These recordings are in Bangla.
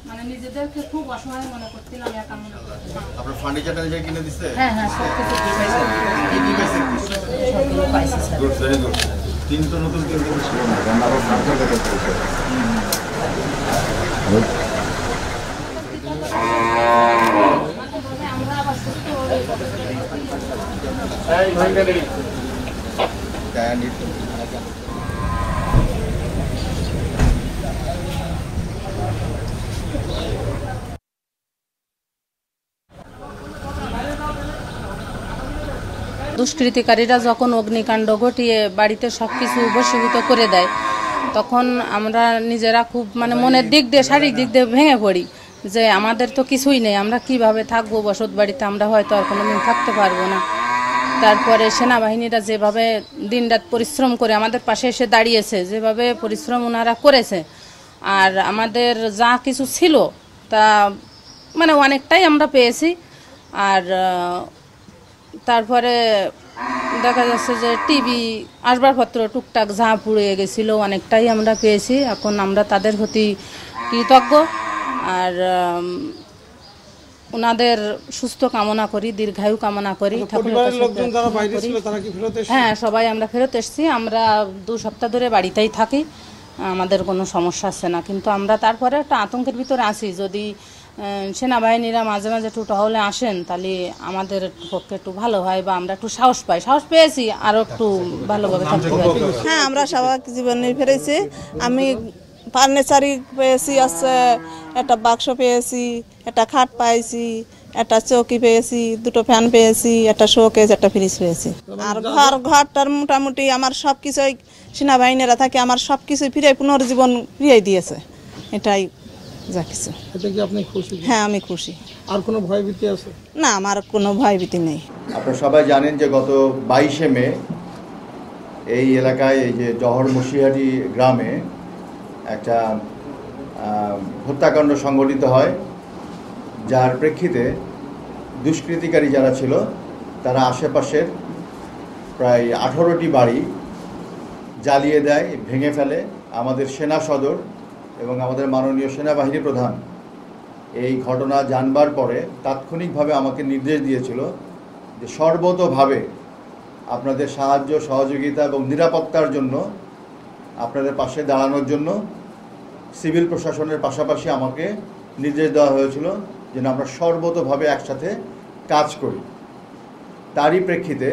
মানে নিজেদেরকে খুব অসহায় মনে করছিলাম। আপনার ফার্নিচারটা নিজে কিনে দিচ্ছে? হ্যাঁ হ্যাঁ, সব কিছু পাইছি স্যার। Good, very good. তিনটা নতুন কিনতে ছিল না, রান্নারও ফার্নিচার দেখে দিয়েছে। আমরা আবার সুস্থ হয়ে দুষ্কৃতিকারীরা যখন অগ্নিকাণ্ড ঘটিয়ে বাড়িতে সব কিছু ভস্মীভূত করে দেয়, তখন আমরা নিজেরা খুব মানে মনের দিক দিয়ে শারীরিক দিক দিয়ে ভেঙে পড়ি যে আমাদের তো কিছুই নেই, আমরা কিভাবে থাকবো বসত বাড়িতে, আমরা হয়তো আর কোনোদিন থাকতে পারবো না। তারপরে সেনাবাহিনীরা যেভাবে দিনরাত পরিশ্রম করে আমাদের পাশে এসে দাঁড়িয়েছে, যেভাবে পরিশ্রম ওনারা করেছে, আর আমাদের যা কিছু ছিল তা মানে অনেকটাই আমরা পেয়েছি। আর তারপরে দেখা যাচ্ছে যে টিভি আসবাবপত্র টুকটাক যা পুড়িয়ে গেছিল অনেকটাই আমরা পেয়েছি। এখন আমরা তাদের প্রতি কৃতজ্ঞ আর ওনাদের সুস্থ কামনা করি, দীর্ঘায়ু কামনা করি। হ্যাঁ, সবাই আমরা ফেরত এসেছি। আমরা 2 সপ্তাহ ধরে বাড়িতেই থাকি, আমাদের কোনো সমস্যা আছে না। কিন্তু আমরা তারপরে একটা আতঙ্কের ভিতরে আছি, যদি সেনাবাহিনীরা মাঝে মাঝে একটু টহলে আসেন তাহলে আমাদের পক্ষে একটু ভালো হয় বা আমরা একটু সাহস পাই। সাহস পেয়েছি আরও একটু ভালোভাবে থাকতে পারি। হ্যাঁ, আমরা স্বাভাবিক জীবনে ফিরেছি। আমি ফার্নিচারি পেয়েছি, আছে একটা বাক্স পেয়েছি, একটা খাট পাইছি, একটা চৌকি পেয়েছি, 2টো ফ্যান পেয়েছি, একটা শোকেস, একটা ফ্রিজ পেয়েছি। আর ঘরটার মোটামুটি আমার সব কিছুই সেনাবাহিনীরা থাকে, আমার সব কিছুই ফিরে পুনর্জীবন ফিরিয়ে দিয়েছে। এটাই যা কিছু। এটা কি আপনি খুশি? হ্যাঁ, আমি খুশি। আর কোনো ভয়ভীতি আছে? না, আমার কোনো ভয়ভীতি নেই। আপনারা সবাই জানেন যে গত 22শে মে এই এলাকায়, এই যে জহর মশিহাটি গ্রামে একটা হত্যাকাণ্ড সংঘটিত হয়, যার প্রেক্ষিতে দুষ্কৃতিকারী যারা ছিল তারা আশেপাশের প্রায় 18টি বাড়ি জ্বালিয়ে দেয়, ভেঙে ফেলে। আমাদের সেনা সদর এবং আমাদের মাননীয় সেনাবাহিনী প্রধান এই ঘটনা জানবার পরে তাৎক্ষণিকভাবে আমাকে নির্দেশ দিয়েছিল যে সর্বতোভাবে আপনাদের সাহায্য সহযোগিতা এবং নিরাপত্তার জন্য, আপনাদের পাশে দাঁড়ানোর জন্য সিভিল প্রশাসনের পাশাপাশি আমাকে নির্দেশ দেওয়া হয়েছিল যেন আমরা সর্বতোভাবে একসাথে কাজ করি। তারই প্রেক্ষিতে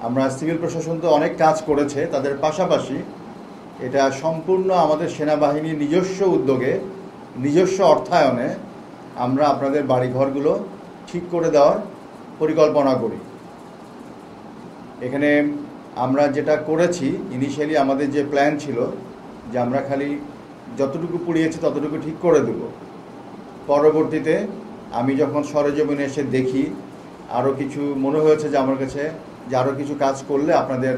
আমরা সিভিল প্রশাসন তো অনেক কাজ করেছে, তাদের পাশাপাশি এটা সম্পূর্ণ আমাদের সেনাবাহিনীর নিজস্ব উদ্যোগে, নিজস্ব অর্থায়নে আমরা আপনাদের বাড়িঘরগুলো ঠিক করে দেওয়ার পরিকল্পনা করি। এখানে আমরা যেটা করেছি, ইনিশিয়ালি আমাদের যে প্ল্যান ছিল যে আমরা খালি যতটুকু পুড়িয়েছি ততটুকু ঠিক করে দেব। পরবর্তীতে আমি যখন সরেজমিনে এসে দেখি আরও কিছু মনে হয়েছে যে আমার কাছে যে আরও কিছু কাজ করলে আপনাদের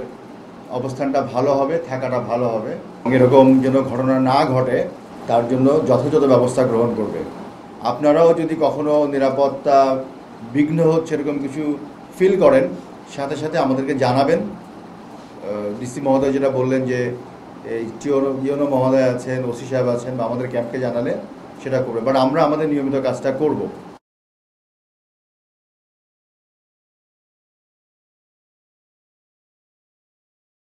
অবস্থানটা ভালো হবে, থাকাটা ভালো হবে, এরকম যেন ঘটনা না ঘটে তার জন্য যথাযথ ব্যবস্থা গ্রহণ করবে। আপনারাও যদি কখনো নিরাপত্তা বিঘ্ন হচ্ছে এরকম কিছু ফিল করেন, সাথে সাথে আমাদেরকে জানাবেন। ডিসি মহোদয় যেটা বললেন যে এই ইউনো মহোদয় আছেন, ওসি সাহেব আছেন, বা আমাদের ক্যাম্পকে জানালে সেটা করবে। বাট আমরা আমাদের নিয়মিত কাজটা করব।